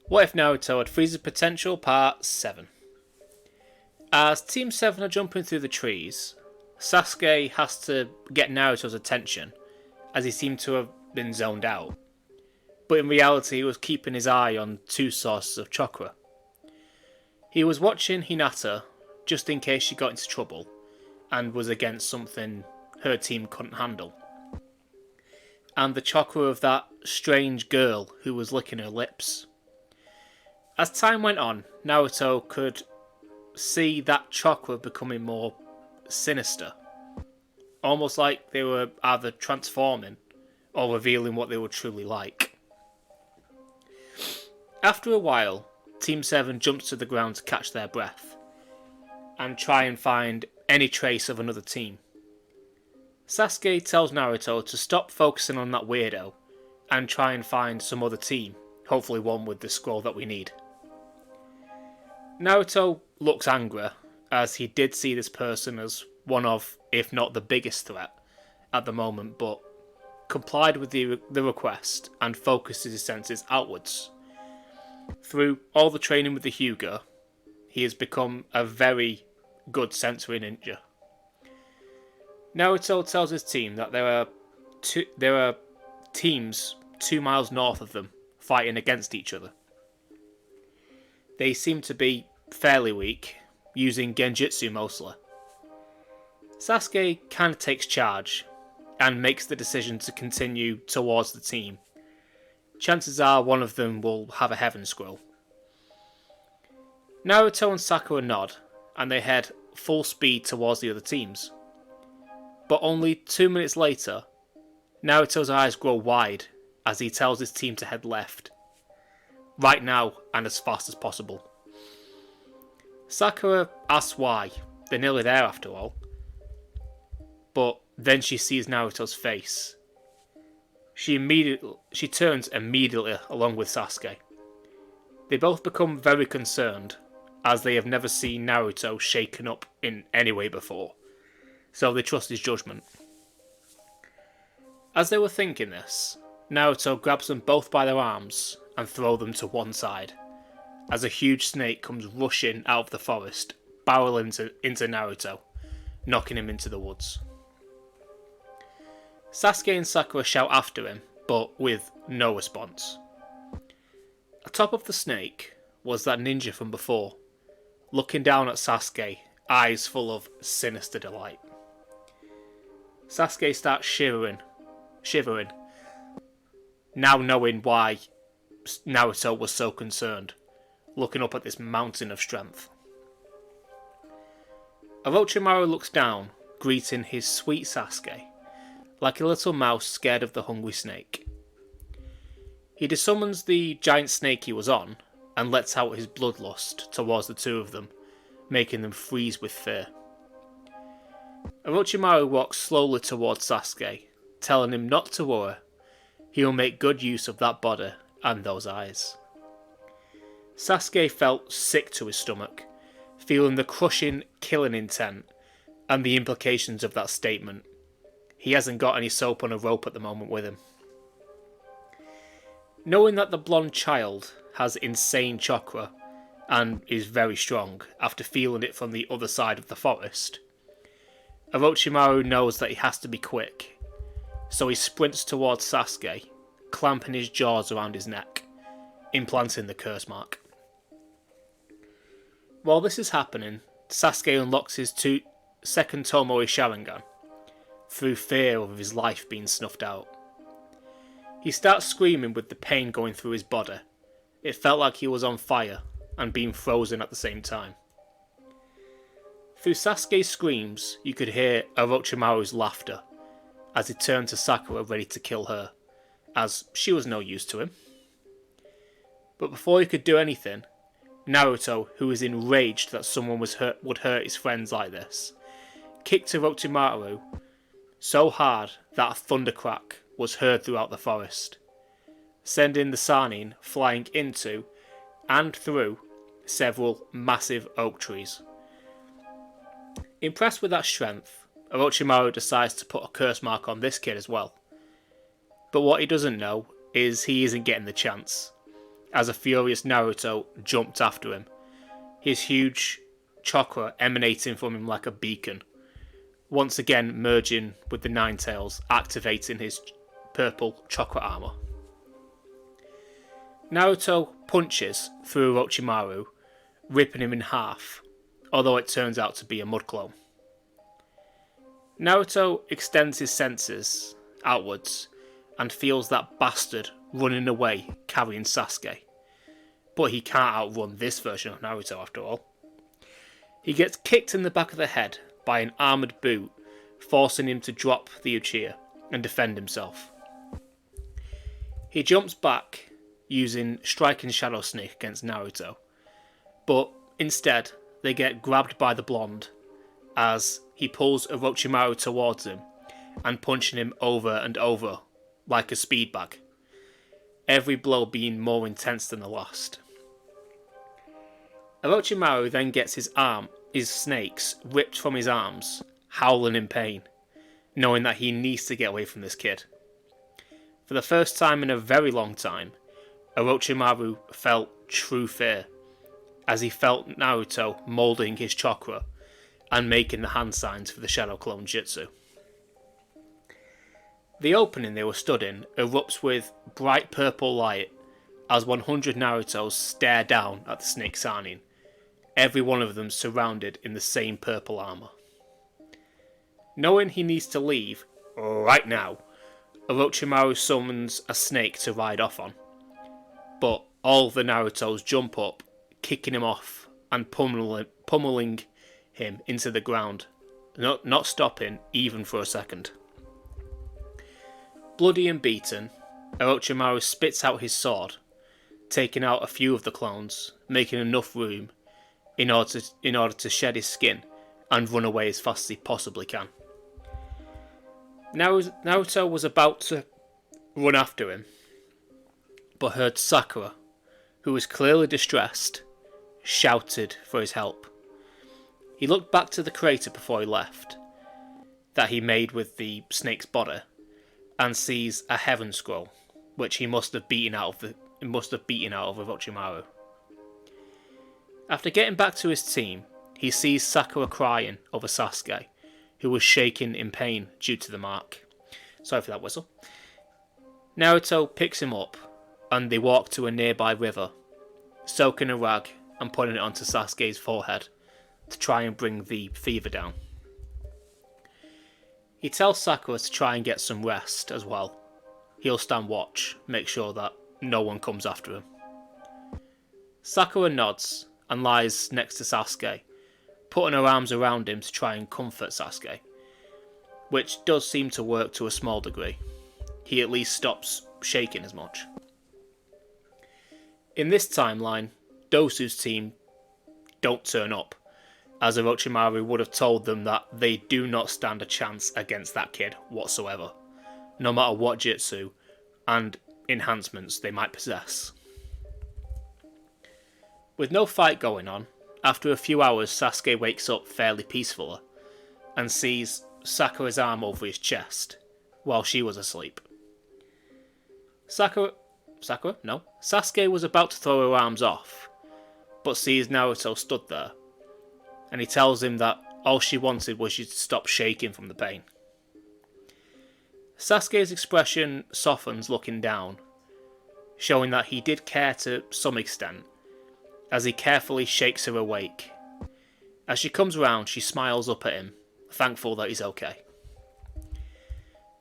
What if Naruto had Friezas potential part 7? As Team 7 are jumping through the trees, Sasuke has to get Naruto's attention as he seemed to have been zoned out. But in reality he was keeping his eye on two sources of chakra. He was watching Hinata just in case she got into trouble and was against something her team couldn't handle. And the chakra of that strange girl who was licking her lips. As time went on, Naruto could see that chakra becoming more sinister. Almost like they were either transforming or revealing what they were truly like. After a while, Team 7 jumps to the ground to catch their breath and try and find any trace of another team. Sasuke tells Naruto to stop focusing on that weirdo and try and find some other team, hopefully one with the scroll that we need. Naruto looks angry, as he did see this person as one of, if not the biggest threat at the moment, but complied with the request and focused his senses outwards. Through all the training with the Hyuga, he has become a very good sensory ninja. Naruto tells his team that there are teams 2 miles north of them fighting against each other. They seem to be fairly weak, using genjutsu mostly. Sasuke kind of takes charge and makes the decision to continue towards the team. Chances are one of them will have a heaven scroll. Naruto and Sakura nod and they head full speed towards the other teams. But only 2 minutes later, Naruto's eyes grow wide as he tells his team to head left. Right now and as fast as possible. Sakura asks why, they're nearly there after all. But then she sees Naruto's face. She turns immediately along with Sasuke. They both become very concerned, as they have never seen Naruto shaken up in any way before, so they trust his judgment. As they were thinking this, Naruto grabs them both by their arms and throws them to one side, as a huge snake comes rushing out of the forest, barreling into Naruto, knocking him into the woods. Sasuke and Sakura shout after him, but with no response. Atop of the snake was that ninja from before, looking down at Sasuke, eyes full of sinister delight. Sasuke starts shivering, now knowing why Naruto was so concerned, looking up at this mountain of strength. Orochimaru looks down, greeting his sweet Sasuke, like a little mouse scared of the hungry snake. He desummons the giant snake he was on, and lets out his bloodlust towards the two of them, making them freeze with fear. Orochimaru walks slowly towards Sasuke, telling him not to worry, he will make good use of that body and those eyes. Sasuke felt sick to his stomach, feeling the crushing, killing intent, and the implications of that statement. He hasn't got any soap on a rope at the moment with him. Knowing that the blonde child has insane chakra and is very strong after feeling it from the other side of the forest, Orochimaru knows that he has to be quick, so he sprints towards Sasuke, clamping his jaws around his neck, implanting the curse mark. While this is happening, Sasuke unlocks his second Tomori Sharingan, through fear of his life being snuffed out. He starts screaming with the pain going through his body. It felt like he was on fire and being frozen at the same time. Through Sasuke's screams, you could hear Orochimaru's laughter as he turned to Sakura ready to kill her, as she was no use to him. But before he could do anything, Naruto, who was enraged that someone would hurt his friends like this, kicked Orochimaru so hard that a thundercrack was heard throughout the forest, sending the Sannin flying into and through several massive oak trees. Impressed with that strength, Orochimaru decides to put a curse mark on this kid as well. But what he doesn't know is he isn't getting the chance, as a furious Naruto jumped after him, his huge chakra emanating from him like a beacon, once again merging with the Nine Tails, activating his purple chakra armor. Naruto punches through Orochimaru, ripping him in half, although it turns out to be a mud clone. Naruto extends his senses outwards and feels that bastard running away carrying Sasuke. But he can't outrun this version of Naruto after all. He gets kicked in the back of the head by an armoured boot, forcing him to drop the Uchiha and defend himself. He jumps back using striking Shadow Sneak against Naruto, but instead they get grabbed by the blonde as he pulls Orochimaru towards him and punching him over and over like a speed bag, every blow being more intense than the last. Orochimaru then gets his snakes ripped from his arms, howling in pain, knowing that he needs to get away from this kid. For the first time in a very long time, Orochimaru felt true fear, as he felt Naruto moulding his chakra and making the hand signs for the Shadow Clone Jutsu. The opening they were stood in erupts with bright purple light as 100 Narutos stare down at the Snake Sanin, every one of them surrounded in the same purple armour. Knowing he needs to leave right now, Orochimaru summons a snake to ride off on, but all the Narutos jump up, kicking him off and pummeling him into the ground, not stopping even for a second. Bloody and beaten, Orochimaru spits out his sword, taking out a few of the clones, making enough room in order to shed his skin and run away as fast as he possibly can. Naruto was about to run after him, but heard Sakura, who was clearly distressed, shouted for his help. He looked back to the crater before he left, that he made with the snake's body, and sees a heaven scroll, which he must have beaten out of Orochimaru. After getting back to his team, he sees Sakura crying over Sasuke, who was shaking in pain due to the mark. Sorry for that whistle. Naruto picks him up, and they walk to a nearby river, soaking a rag and putting it onto Sasuke's forehead to try and bring the fever down. He tells Sakura to try and get some rest as well. He'll stand watch, make sure that no one comes after him. Sakura nods and lies next to Sasuke, putting her arms around him to try and comfort Sasuke, which does seem to work to a small degree. He at least stops shaking as much. In this timeline, Dosu's team don't turn up, as Orochimaru would have told them that they do not stand a chance against that kid whatsoever, no matter what jutsu and enhancements they might possess. With no fight going on, after a few hours Sasuke wakes up fairly peacefully and sees Sakura's arm over his chest while she was asleep. Sasuke was about to throw her arms off, but sees Naruto stood there, and he tells him that all she wanted was you to stop shaking from the pain. Sasuke's expression softens looking down, showing that he did care to some extent, as he carefully shakes her awake. As she comes round, she smiles up at him, thankful that he's okay.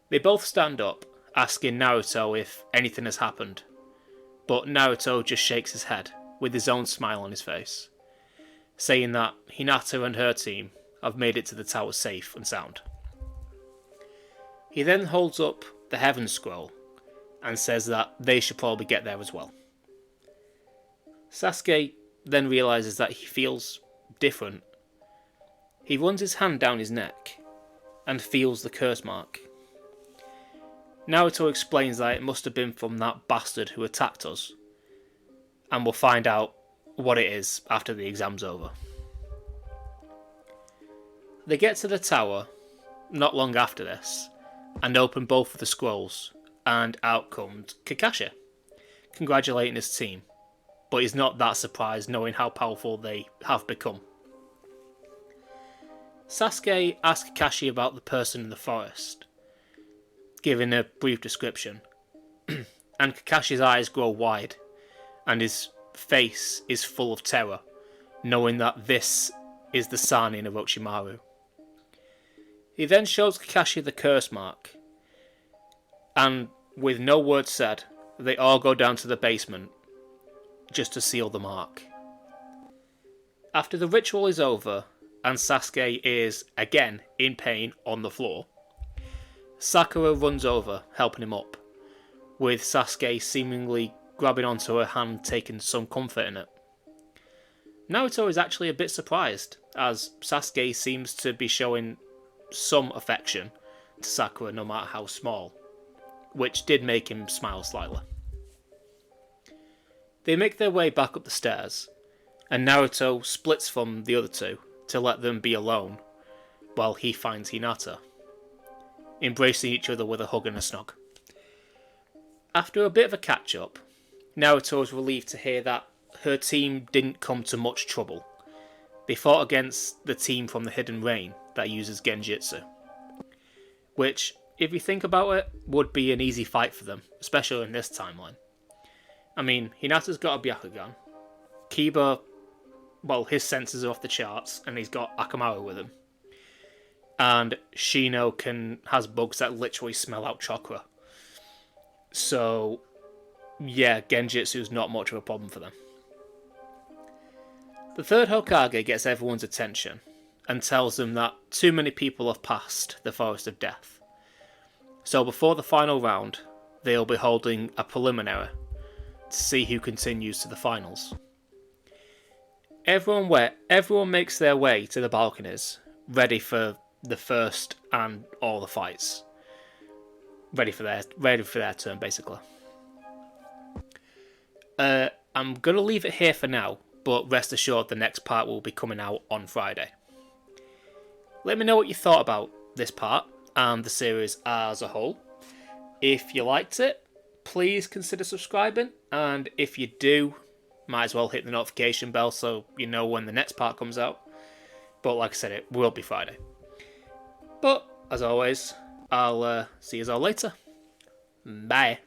They both stand up, asking Naruto if anything has happened, but Naruto just shakes his head, with his own smile on his face, saying that Hinata and her team have made it to the tower safe and sound. He then holds up the Heaven Scroll and says that they should probably get there as well. Sasuke then realises that he feels different. He runs his hand down his neck and feels the curse mark. Naruto explains that it must have been from that bastard who attacked us, and we'll find out what it is after the exam's over. They get to the tower not long after this and open both of the scrolls, and out comes Kakashi, congratulating his team but he's not that surprised knowing how powerful they have become. Sasuke asks Kakashi about the person in the forest, giving a brief description, and Kakashi's eyes grow wide, and his face is full of terror, knowing that this is the Sannin of Orochimaru. He then shows Kakashi the curse mark, and with no word said, they all go down to the basement just to seal the mark. After the ritual is over, and Sasuke is again in pain on the floor, Sakura runs over, helping him up, with Sasuke seemingly grabbing onto her hand, taking some comfort in it. Naruto is actually a bit surprised, as Sasuke seems to be showing some affection to Sakura no matter how small, which did make him smile slightly. They make their way back up the stairs, and Naruto splits from the other two to let them be alone, while he finds Hinata, embracing each other with a hug and a snog. After a bit of a catch-up, Naruto is relieved to hear that her team didn't come to much trouble. They fought against the team from the Hidden Rain that uses Genjutsu, which, if you think about it, would be an easy fight for them, especially in this timeline. I mean, Hinata's got a Byakugan. Kiba, well, his senses are off the charts, and he's got Akamaru with him. And Shino has bugs that literally smell out chakra. So, yeah, Genjutsu's not much of a problem for them. The third Hokage gets everyone's attention, and tells them that too many people have passed the Forest of Death. So before the final round, they'll be holding a preliminary to see who continues to the finals. Everyone makes their way to the balconies, ready for the first and all the fights. Ready for their turn, basically. I'm gonna leave it here for now, but rest assured the next part will be coming out on Friday. Let me know what you thought about this part and the series as a whole. If you liked it, please consider subscribing, and if you do, might as well hit the notification bell so you know when the next part comes out. But like I said, it will be Friday. But, as always, I'll see you all later. Bye.